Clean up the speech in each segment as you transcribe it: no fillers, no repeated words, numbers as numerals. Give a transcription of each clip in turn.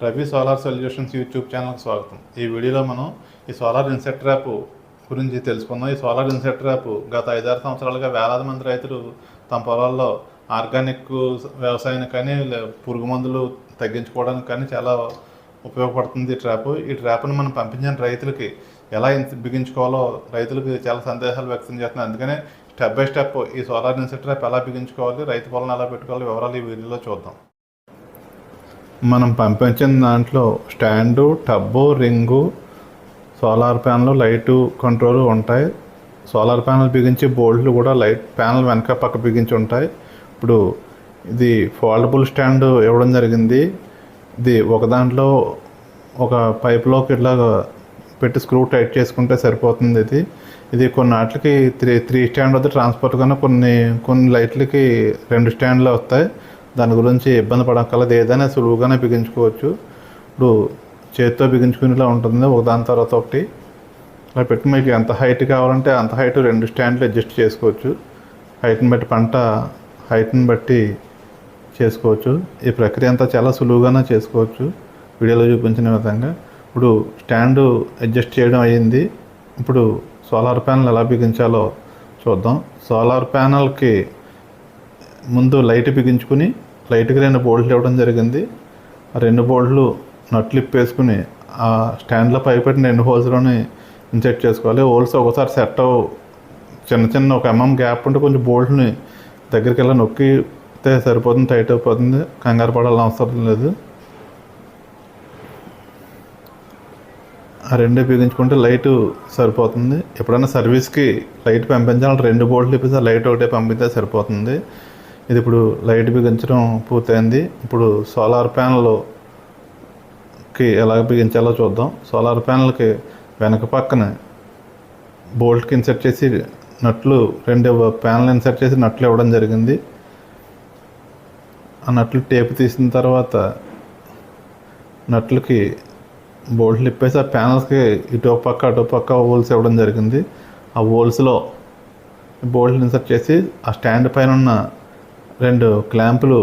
Ravi solar solutions YouTube ఛానల్కి స్వాగతం. ఈ వీడియోలో మనం ఈ సోలార్ ఇన్సెక్టర్ యాప్ గురించి తెలుసుకుందాం. ఈ సోలార్ ఇన్సెక్టర్ యాప్ గత 5-6 సంవత్సరాలుగా వేలాది మంది రైతులు తమ పొలాల్లో ఆర్గానిక్ వ్యవసాయానికి కానీ పురుగు మందులు తగ్గించుకోవడానికి కానీ చాలా ఉపయోగపడుతుంది ఈ ట్రాప్ని మనం పంపించిన రైతులకి ఎలా బిగించుకోవాలో రైతులకు చాలా సందేహాలు వ్యక్తం చేస్తున్నాయి. అందుకనే స్టెప్ బై స్టెప్ ఈ సోలార్ ఇన్సెక్టర్ యాప్ ఎలా బిగించుకోవాలి, రైతు పొలం ఎలా పెట్టుకోవాలి వివరాలు ఈ వీడియోలో చూద్దాం. మనం పంపించిన దాంట్లో stand, tub, ring, solar panel, light control ఉంటాయి. సోలార్ ప్యానల్ బిగించి బోల్ట్లు కూడా లైట్ ప్యానల్ వెనక పక్క బిగించి ఉంటాయి. ఇప్పుడు ఇది ఫోల్డబుల్ స్టాండ్ ఇవ్వడం జరిగింది. ఇది ఒక దాంట్లో ఒక పైప్లోకి ఇట్లా పెట్టి స్క్రూ టైట్ చేసుకుంటే సరిపోతుంది. ఇది కొన్ని వాటికి త్రీ స్టాండ్ వద్ద ట్రాన్స్పోర్ట్ కన్నా కొన్ని లైట్లకి 2 స్టాండ్లు వస్తాయి. దాని గురించి ఇబ్బంది పడక్కర్లేదు, ఏదైనా సులువుగానే బిగించుకోవచ్చు. ఇప్పుడు చేతితో బిగించుకునేలా ఉంటుంది, ఒక దాని తర్వాత ఒకటి అలా పెట్టి మీకు ఎంత హైట్ కావాలంటే అంత హైట్ 2 స్టాండ్లు అడ్జస్ట్ చేసుకోవచ్చు. పంట హైట్ని బట్టి చేసుకోవచ్చు. ఈ ప్రక్రియ అంతా చాలా సులువుగానే చేసుకోవచ్చు వీడియోలో చూపించిన విధంగా. ఇప్పుడు స్టాండు అడ్జస్ట్ చేయడం అయ్యింది. ఇప్పుడు సోలార్ ప్యానల్ ఎలా బిగించాలో చూద్దాం. సోలార్ ప్యానల్కి ముందు లైట్ బిగించుకుని లైట్కి 2 బోల్ట్లు ఇవ్వడం జరిగింది. ఆ 2 బోల్ట్లు నట్లు ఇప్పేసుకుని ఆ స్టాండ్లో పైపెట్టిన 2 హోల్స్లోనే ఇన్సెట్ చేసుకోవాలి. హోల్స్ ఒకసారి సెట్ చిన్న 1 mm గ్యాప్ ఉంటే కొంచెం బోల్ట్ని దగ్గరికి వెళ్ళి నొక్కితే సరిపోతుంది, టైట్ అయిపోతుంది. కంగారు పడాలని అవసరం లేదు. ఆ 2 బిగించుకుంటే లైట్ సరిపోతుంది. ఎప్పుడైనా సర్వీస్కి లైట్ పంపించాలంటే 2 బోల్ట్లు ఇప్పిస్తే లైట్ ఒకటే పంపిస్తే సరిపోతుంది. ఇది ఇప్పుడు లైట్ బిగించడం పూర్తయింది. ఇప్పుడు సోలార్ ప్యానల్కి ఎలా బిగించాలో చూద్దాం. సోలార్ ప్యానల్కి వెనక పక్కన బోల్ట్కి ఇన్సర్ట్ చేసి నట్లు 2 ప్యానల్ ఇన్సర్ట్ చేసి నట్లు ఇవ్వడం జరిగింది. ఆ నట్లు టేప్ తీసిన తర్వాత నట్లకి బోల్ట్లు ఇప్పేసి ఆ ప్యానల్స్కి ఇటు పక్క హోల్స్ ఇవ్వడం జరిగింది. ఆ హోల్స్లో బోల్ట్లు ఇన్సర్ట్ చేసి ఆ స్టాండ్ పైన ఉన్న 2 క్లాంపులు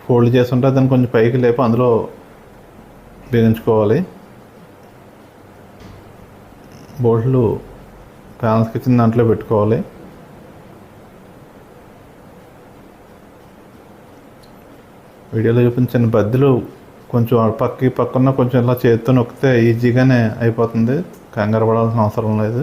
ఫోల్డ్ చేసి ఉంటే దాన్ని కొంచెం పైకి లేపి అందులో బిగించుకోవాలి. బోల్ట్లు ప్యానల్స్కి ఇచ్చిన దాంట్లో పెట్టుకోవాలి. వీడియోలో చూపించిన బద్దలు కొంచెం పక్కన కొంచెం ఇలా చేతితో నొక్కితే ఈజీగానే అయిపోతుంది, కంగారు పడాల్సిన అవసరం లేదు.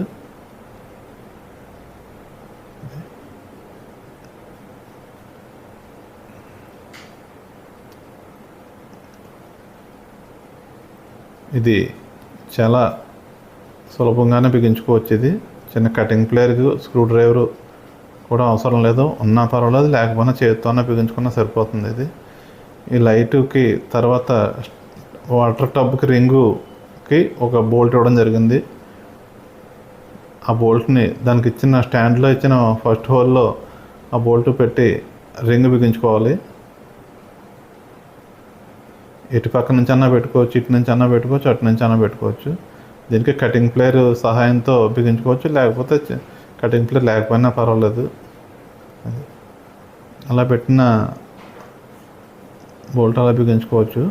ఇది చాలా సులభంగానే బిగించుకోవచ్చు. ఇది చిన్న కటింగ్ ప్లేయర్కి స్క్రూ డ్రైవరు కూడా అవసరం లేదు, ఉన్నా పర్వాలేదు, లేకపోయినా చేతితోనే బిగించుకున్నా సరిపోతుంది. ఈ లైటుకి తర్వాత వాటర్ టబ్కి రింగుకి ఒక బోల్ట్ ఇవ్వడం జరిగింది. ఆ బోల్ట్ని దానికి ఇచ్చిన స్టాండ్లో ఇచ్చిన ఫస్ట్ హోల్లో ఆ బోల్ట్ పెట్టి రింగ్ బిగించుకోవాలి. ఇటు పక్క నుంచి అన్నా పెట్టుకోవచ్చు, ఇటు నుంచి అన్నా పెట్టుకోవచ్చు, అటు నుంచి అన్నా పెట్టుకోవచ్చు. దీనికి కటింగ్ ప్లేయర్ సహాయంతో బిగించుకోవచ్చు, లేకపోతే కటింగ్ ప్లేయర్ లేకపోయినా పర్వాలేదు. అలా పెట్టిన బోల్ట్ అలా బిగించుకోవచ్చు.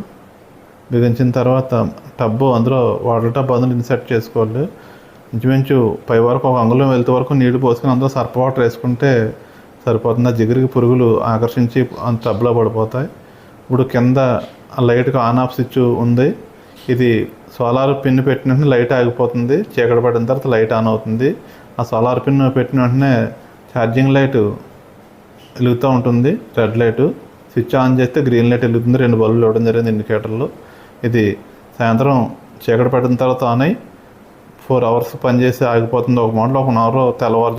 బిగించిన తర్వాత టబ్బు అందులో వాటర్ టబ్ అందులో ఇన్సర్ట్ చేసుకోవాలి. ఇంచుమించు పై వరకు 1 అంగుళం వెళ్తే వరకు నీళ్లు పోసుకొని అందులో సర్ప వాటర్ వేసుకుంటే సరిపోతుంది. ఆ జిగురికి పురుగులు ఆకర్షించి టబ్లో పడిపోతాయి. ఇప్పుడు కింద ఆ లైట్కి ఆన్ ఆఫ్ స్విచ్ ఉంది. ఇది సోలార్ పిన్ పెట్టిన వెంటనే లైట్ ఆగిపోతుంది, చీకటి పడిన తర్వాత లైట్ ఆన్ అవుతుంది. ఆ సోలార్ పిన్ పెట్టిన వెంటనే ఛార్జింగ్ లైట్ వెలుగుతూ ఉంటుంది, రెడ్ లైటు. స్విచ్ ఆన్ చేస్తే గ్రీన్ లైట్ వెలుగుతుంది. 2 బల్బులు ఇవ్వడం జరిగింది ఇండికేటర్లు. ఇది సాయంత్రం చీకటి పడిన తర్వాత ఆన్ అయ్యి 4 hours పనిచేసి ఆగిపోతుంది. ఒక మోడల్ 1 hour తెల్లవారు